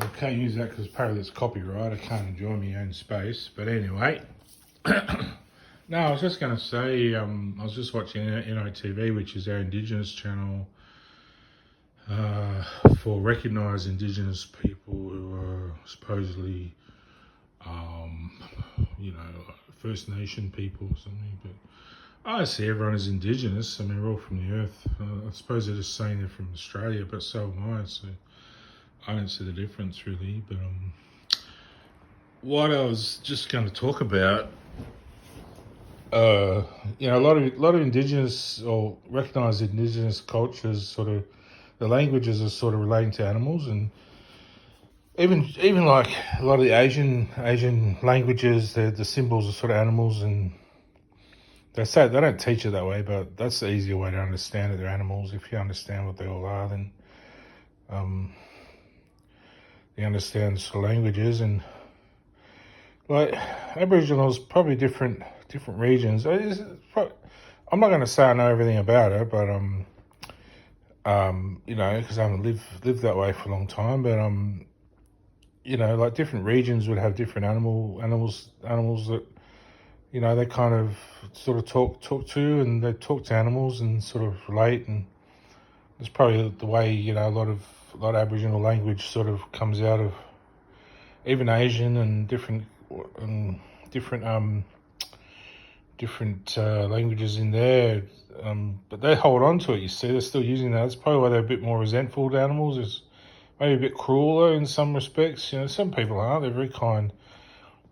I can't use that because apparently it's copyright. I can't enjoy my own space. But anyway, no, I was just going to say, I was just watching NITV, which is our Indigenous channel, for recognised Indigenous people who are supposedly, First Nation people or something. But I see everyone as Indigenous. I mean, we're all from the earth. I suppose they're just saying they're from Australia, but so am I. So I don't see the difference really. But what I was just going to talk about, a lot of Indigenous or recognised Indigenous cultures, sort of the languages are sort of relating to animals, and even like a lot of the Asian languages, the symbols are sort of animals, and they say they don't teach it that way, but that's the easier way to understand it. They're animals. If you understand what they all are, then you understand the languages. And like Aboriginals, probably different regions. I'm not going to say I know everything about it, but because I haven't lived that way for a long time. But like different regions would have different animals that they kind of sort of talk to, and they talk to animals and sort of relate. And it's probably the way a lot of Aboriginal language sort of comes out of even Asian and different languages in there. But they hold on to it. You see, they're still using that. That's probably why they're a bit more resentful to animals. Is maybe a bit crueler in some respects. Some people aren't. They're very kind.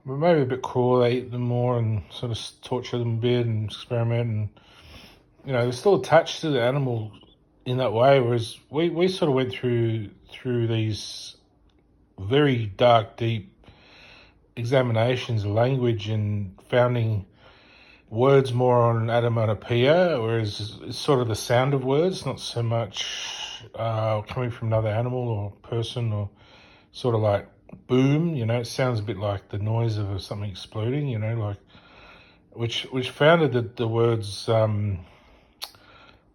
But maybe a bit cruel. They eat them more and sort of torture them a bit and experiment. And, they're still attached to the animal in that way. Whereas we sort of went through these very dark, deep examinations of language and founding words more on onomatopoeia, whereas it's sort of the sound of words, not so much coming from another animal or person, or sort of like boom, it sounds a bit like the noise of something exploding, like which founded the words, the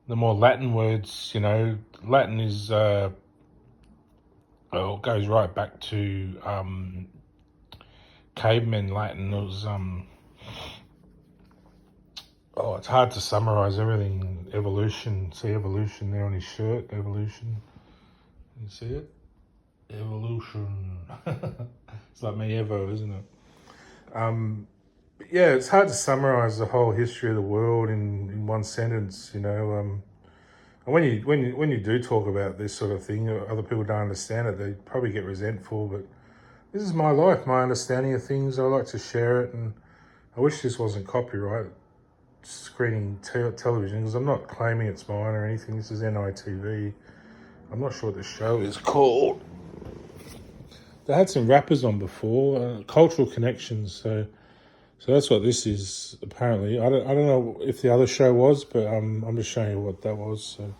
more Latin words. Latin is it goes right back to cavemen Latin. It was it's hard to summarize everything. Evolution. See evolution there on his shirt. Evolution. You see it? Evolution. It's like me, Evo, isn't it? It's hard to summarize the whole history of the world in one sentence. And when you do talk about this sort of thing, other people don't understand it. They probably get resentful. But this is my life, my understanding of things. I like to share it, and I wish this wasn't copyright screening television, because I'm not claiming it's mine or anything. This is NITV. I'm not sure what the show is called. They had some rappers on before, cultural connections. So that's what this is apparently. I don't know if the other show was, but I'm just showing you what that was. So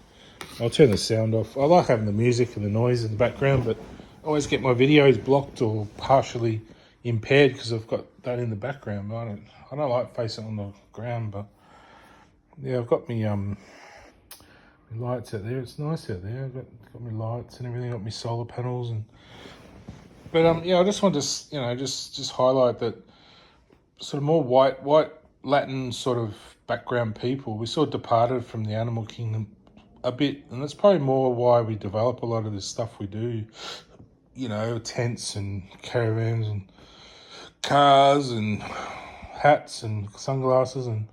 I'll turn the sound off. I like having the music and the noise in the background, but I always get my videos blocked or partially impaired because I've got that in the background. But I don't like facing on the ground, but yeah, I've got me lights out there. It's nice out there. I've got my lights and everything. Got my solar panels but I just want to just highlight that sort of more white Latin sort of background people. We sort of departed from the animal kingdom a bit, and that's probably more why we develop a lot of this stuff we do. Tents and caravans and cars and hats and sunglasses, and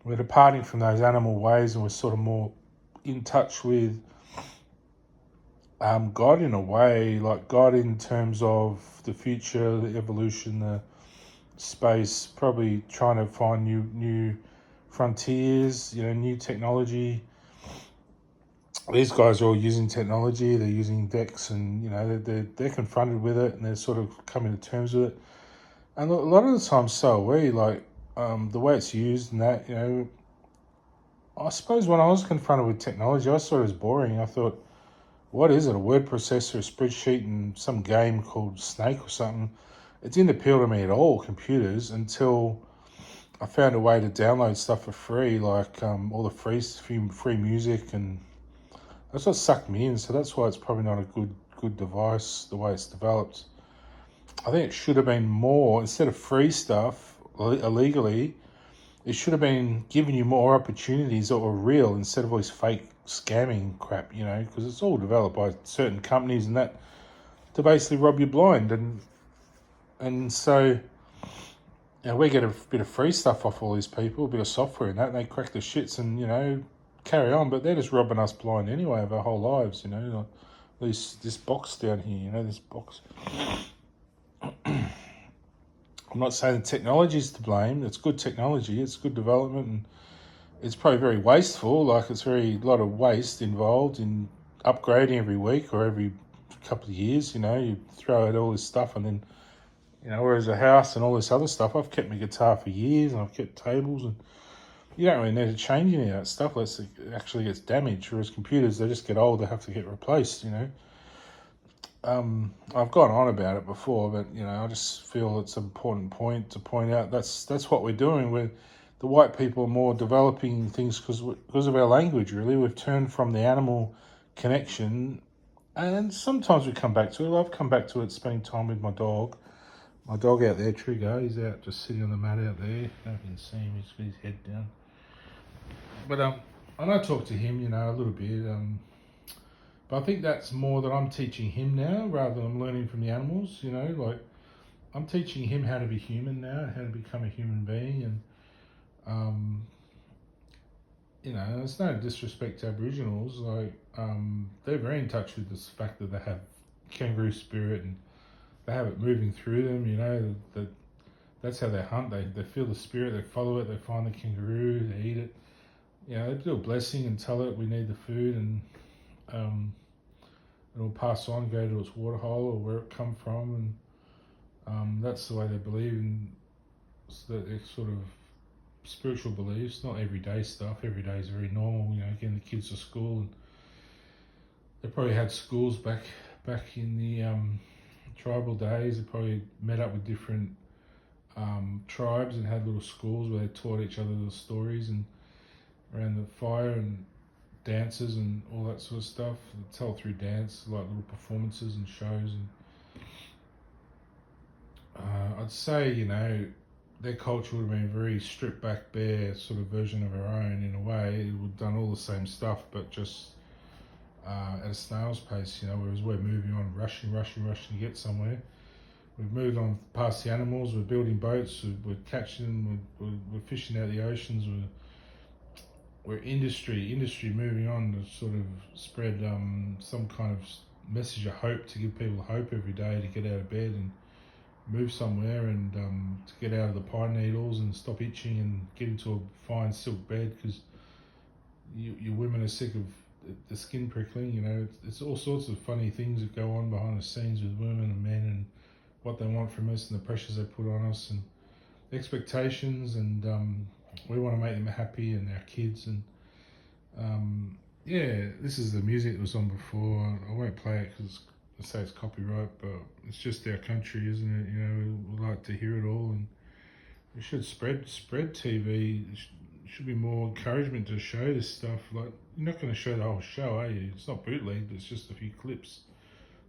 we're departing from those animal ways, and we're sort of more in touch with God in a way, like God in terms of the future, the evolution, the space, probably trying to find new frontiers, new technology. These guys are all using technology. They're using decks, and they're confronted with it, and they're sort of coming to terms with it. And a lot of the time, so are we. Like the way it's used, and that I suppose when I was confronted with technology, I thought it was boring. I thought, what is it? A word processor, a spreadsheet, and some game called Snake or something. It didn't appeal to me at all, computers, until I found a way to download stuff for free, like all the free music, and that's what sucked me in. So that's why it's probably not a good good device, the way it's developed. I think it should have been more, instead of free stuff illegally, it should have been giving you more opportunities that were real instead of all this fake scamming crap, because it's all developed by certain companies and that to basically rob you blind. And so we get a bit of free stuff off all these people, a bit of software and that, and they crack the shits and, carry on, but they're just robbing us blind anyway of our whole lives, like this box down here, this box. I'm not saying the technology is to blame. It's good technology, it's good development, and it's probably very wasteful. Like, it's a lot of waste involved in upgrading every week or every couple of years. You throw out all this stuff, and then whereas a house and all this other stuff, I've kept my guitar for years, and I've kept tables, and you don't really need to change any of that stuff unless it actually gets damaged. Whereas computers, they just get old, they have to get replaced. I've gone on about it before, but I just feel it's an important point to point out. That's what we're doing. The white people are more developing things because of our language. Really, we've turned from the animal connection, and sometimes we come back to it. I've come back to it spending time with my dog. My dog out there, Trigger, he's out just sitting on the mat out there. I don't know if you can see him. He's got his head down. But I talk to him, a little bit. But I think that's more that I'm teaching him now rather than I'm learning from the animals, like I'm teaching him how to be human now, how to become a human being. And, it's no disrespect to Aboriginals. Like, they're very in touch with this fact that they have kangaroo spirit and they have it moving through them, that's how they hunt. They feel the spirit, they follow it, they find the kangaroo, they eat it. They do a blessing and tell it we need the food, and it'll pass on, go to its waterhole or where it come from, and that's the way they believe in. So that it's sort of spiritual beliefs, not everyday stuff. Every day is very normal, getting the kids to school, and they probably had schools back in the tribal days. They probably met up with different tribes and had little schools where they taught each other the stories and around the fire and dances and all that sort of stuff. They tell through dance, like little performances and shows. And I'd say, their culture would have been a very stripped back, bare sort of version of our own in a way. It would have done all the same stuff, but just at a snail's pace, whereas we're moving on, rushing to get somewhere. We've moved on past the animals, we're building boats, we're catching, we're fishing out the oceans, we're industry moving on to sort of spread some kind of message of hope, to give people hope every day to get out of bed and move somewhere, and to get out of the pine needles and stop itching and get into a fine silk bed, because you women are sick of the skin prickling. It's all sorts of funny things that go on behind the scenes with women and men, and what they want from us and the pressures they put on us and expectations, and we want to make them happy and our kids. And this is the music that was on before. I won't play it because I say it's copyright, but it's just our country, isn't it? We like to hear it all, and we should spread TV. Should be more encouragement to show this stuff. Like, you're not going to show the whole show, are you? It's not bootlegged. It's just a few clips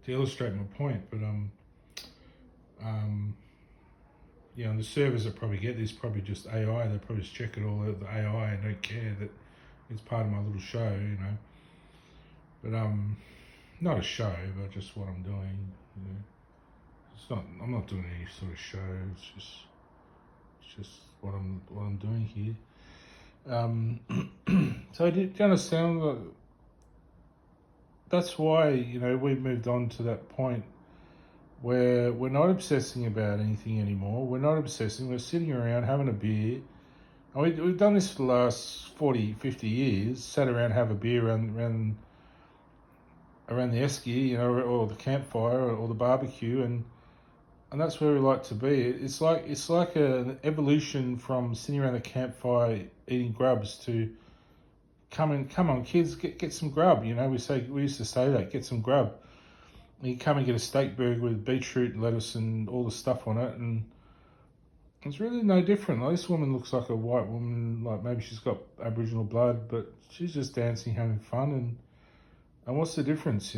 to illustrate my point. But the servers that probably get this probably just AI. They probably just check it all out the AI and don't care that it's part of my little show, But not a show, but just what I'm doing. It's not. I'm not doing any sort of show. It's just what I'm doing here. So do you understand that? That's why we've moved on to that point where we're not obsessing about anything anymore. We're not obsessing. We're sitting around having a beer. And we've done this for the last 40, 50 years. Sat around, have a beer around the esky, or the campfire, or the barbecue, and that's where we like to be. It's like an evolution from sitting around the campfire eating grubs to come on kids, get some grub. We used to say that, get some grub. And you come and get a steak burger with beetroot and lettuce and all the stuff on it, and it's really no different. Like, this woman looks like a white woman, like maybe she's got Aboriginal blood, but she's just dancing, having fun, and what's the difference?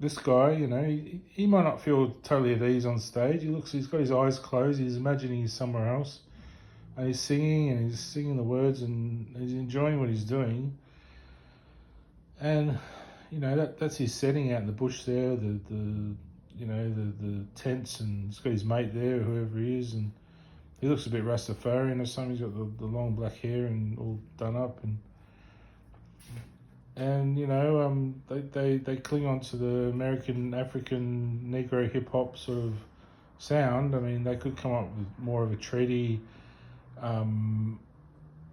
this guy, you know, he might not feel totally at ease on stage. He's got his eyes closed. He's imagining he's somewhere else, and he's singing the words, and he's enjoying what he's doing. And you know that's his setting out in the bush there. The tents, and he's got his mate there, whoever he is, and he looks a bit Rastafarian or something. He's got the long black hair and all done up, and you know, they cling on to the American, African, Negro hip hop sort of sound. I mean, they could come up with more of a treaty.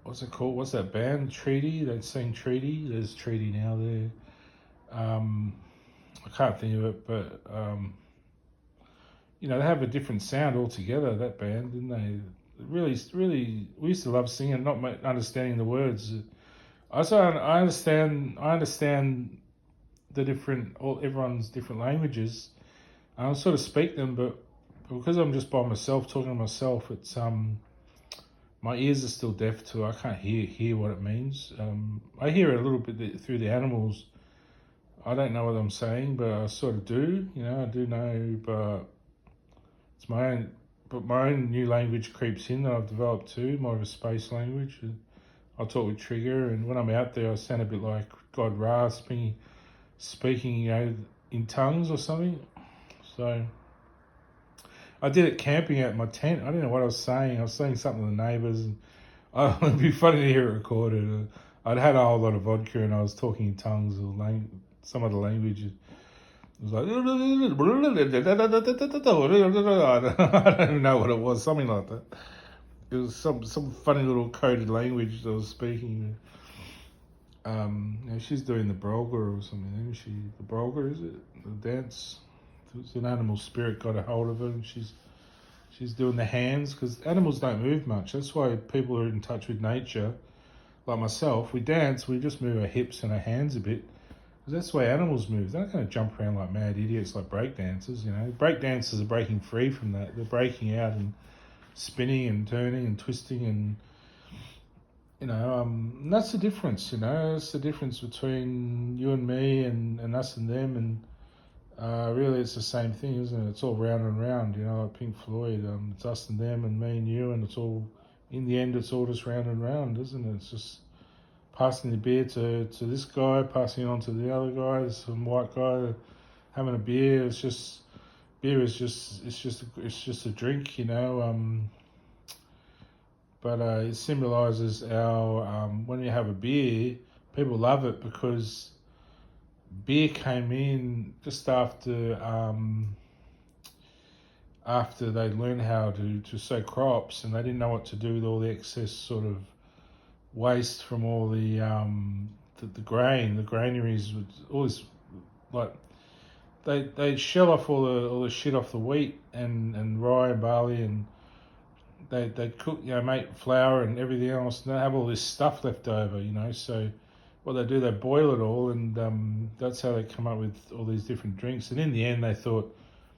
What's it called? What's that band? Treaty. They'd sing Treaty. There's Treaty now there. I can't think of it, but you know, they have a different sound altogether. That band, didn't they? Really, we used to love singing, not understanding the words. I understand the everyone's different languages. I sort of speak them, but because I'm just by myself talking to myself, it's my ears are still deaf to. I can't hear what it means. I hear it a little bit through the animals. I don't know what I'm saying, but I sort of do. You know, I do know, but it's my own. But my own new language creeps in that I've developed too, more of a space language. I'll talk with Trigger, and when I'm out there, I sound a bit like God Ra, speaking, you know, in tongues or something. So I did it camping out in my tent. I didn't know what I was saying. I was saying something to the neighbours, and it'd be funny to hear it recorded. I'd had a whole lot of vodka, and I was talking in tongues or some other language. It was like, I don't even know what it was, something like that. It was some funny little coded language that I was speaking. You know, she's doing the brolga or something, isn't she? The brolga, is it? The dance. It's an animal spirit got a hold of her, and she's doing the hands, because animals don't move much. That's why people who are in touch with nature, like myself, we dance, we just move our hips and our hands a bit. Because that's the way animals move. They're not going to jump around like mad idiots like break dancers, you know. Break dancers are breaking free from that. They're breaking out and spinning and turning and twisting, and you know, and that's the difference. You know, it's the difference between you and me and us and them, and really it's the same thing, isn't it? It's all round and round, you know, like Pink Floyd. It's us and them and me and you, and it's all, in the end, it's all just round and round, isn't it? It's just passing the beer to this guy, passing it on to the other guy, some white guy having a beer. It's just, beer is just a drink, you know. But it symbolises our when you have a beer, people love it because beer came in just after they learned how to sow crops, and they didn't know what to do with all the excess sort of waste from all the grain, the granaries, all this, like they shell off all the shit off the wheat and rye and barley, and they cook, you know, make flour and everything else, and they have all this stuff left over, you know. So what they do, they boil it all, and that's how they come up with all these different drinks. And in the end, they thought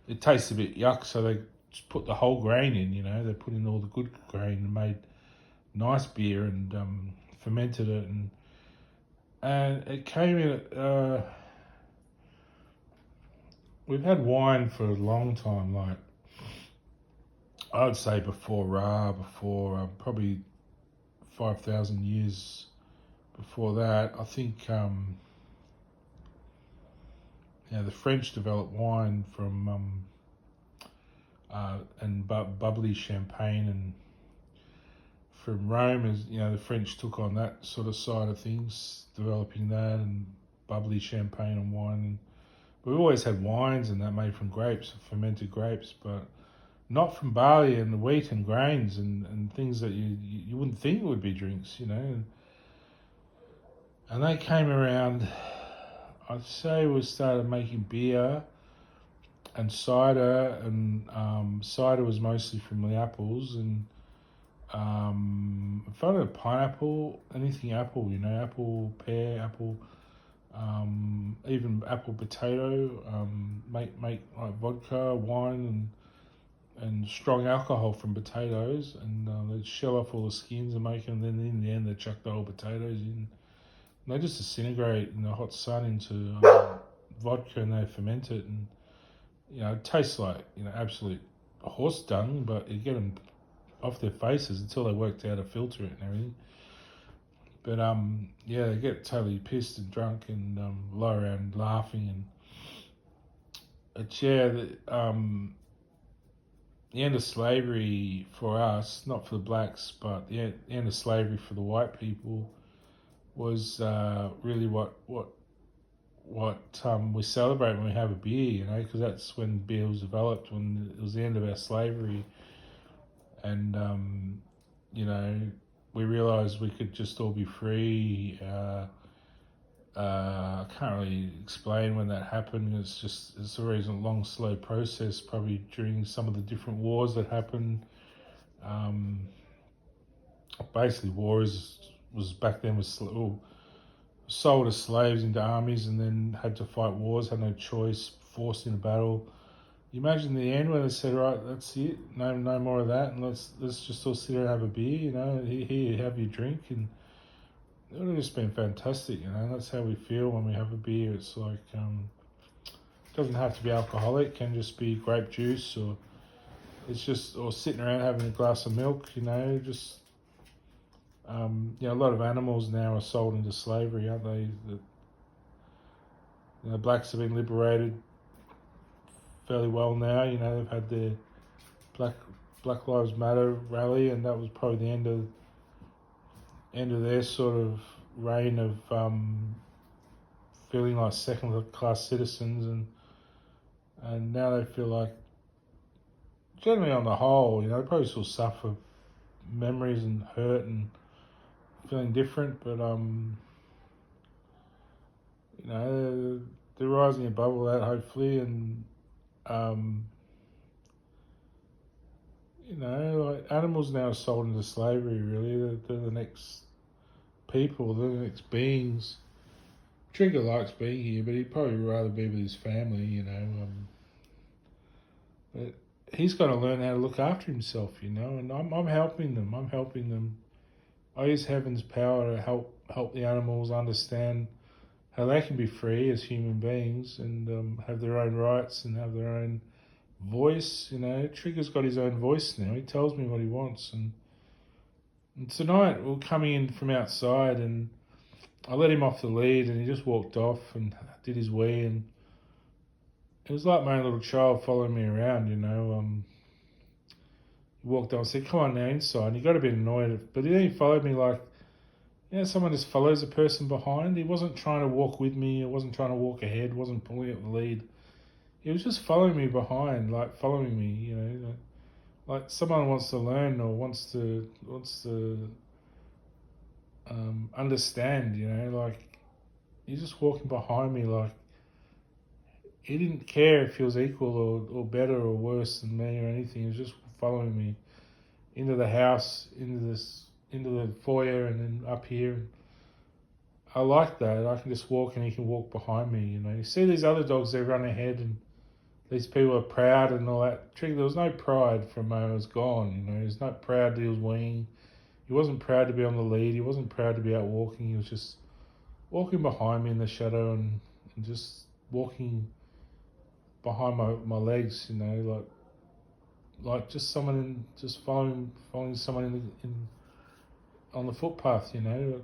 it tastes a bit yuck, so they just put the whole grain in, you know. They put in all the good grain and made nice beer and fermented it, and it came in. We've had wine for a long time, like I would say before probably 5,000 years before that. I think the French developed wine from and bubbly champagne, and from Rome, as you know, the French took on that sort of side of things, developing that and bubbly champagne and wine. We've always had wines and that made from grapes, fermented grapes, but not from barley and wheat and grains and things that you wouldn't think would be drinks, you know. And they came around, I'd say we started making beer and cider, and cider was mostly from the apples, and I found pineapple, anything apple, you know, apple, pear, apple, even apple potato, make like vodka, wine, and strong alcohol from potatoes, and they'd shell off all the skins and make them, and then in the end they chuck the whole potatoes in. And they just disintegrate in the hot sun into vodka and they ferment it, and it tastes like absolute horse dung, but you get them off their faces until they worked out how to filter it and everything. But they get totally pissed and drunk and lie around laughing, and it's the end of slavery for us, not for the blacks, but the end of slavery for the white people was really what we celebrate when we have a beer, because that's when beer was developed, when it was the end of our slavery, and we realised we could just all be free. I can't really explain when that happened. It's always a long, slow process, probably during some of the different wars that happened. Basically, wars was back then was sold as slaves into armies and then had to fight wars, had no choice, forced into battle. You imagine the end where they said, right, that's it, no more of that, and let's just all sit here and have a beer, here, have your drink, and it would have just been fantastic, That's how we feel when we have a beer. It's like, it doesn't have to be alcoholic, it can just be grape juice, or sitting around having a glass of milk, just, a lot of animals now are sold into slavery, aren't they? The blacks have been liberated fairly well now, they've had their Black Lives Matter rally, and that was probably the end of their sort of reign of feeling like second-class citizens, and now they feel like, generally on the whole, they probably still suffer memories and hurt and feeling different, but they're rising above all that, hopefully, and like animals now are sold into slavery, really. They're the next people, they're the next beings. Trigger likes being here, but he'd probably rather be with his family, but he's got to learn how to look after himself, and I'm helping them. I use heaven's power to help the animals understand how they can be free as human beings and have their own rights and have their own voice. Trigger's got his own voice now. He tells me what he wants, and tonight we're coming in from outside, and I let him off the lead, and he just walked off and did his wee, and it was like my own little child following me around. He walked on and said, "Come on now, inside." And he got a bit annoyed, but then he followed me like, someone just follows a person behind. He wasn't trying to walk with me. He wasn't trying to walk ahead. Wasn't pulling up the lead. He was just following me behind, like following me. Like someone wants to learn or wants to understand. Like he's just walking behind me. Like he didn't care if he was equal or better or worse than me or anything. He was just following me into the house, into the foyer, and then up here. I like that. I can just walk and he can walk behind me. You see these other dogs, they run ahead, and these people are proud and all that. There was no pride from Mo. It was gone. He was not proud that he was weeing. He wasn't proud to be on the lead. He wasn't proud to be out walking. He was just walking behind me in the shadow and just walking behind my legs. Like just someone just following someone on the footpath. It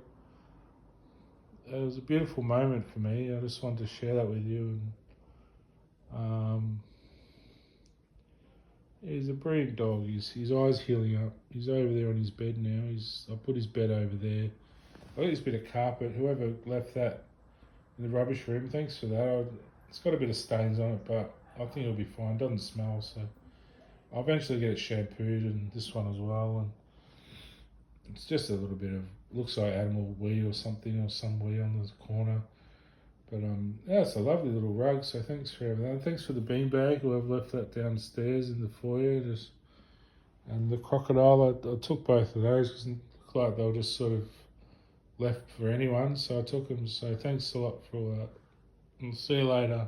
was a beautiful moment for me. I just wanted to share that with you. And he's a brilliant dog. His eyes healing up. He's over there on his bed now. I put his bed over there. I got this bit of carpet. Whoever left that in the rubbish room, thanks for that. It's got a bit of stains on it, but I think it'll be fine. It doesn't smell, so I'll eventually get it shampooed, and this one as well. And it's just a little bit of, looks like animal wee or something, or some wee on the corner. But it's a lovely little rug, so thanks for everything. Thanks for the beanbag, whoever left that downstairs in the foyer. And the crocodile, I took both of those because it looked like they were just sort of left for anyone, so I took them. So thanks a lot for all that. And see you later.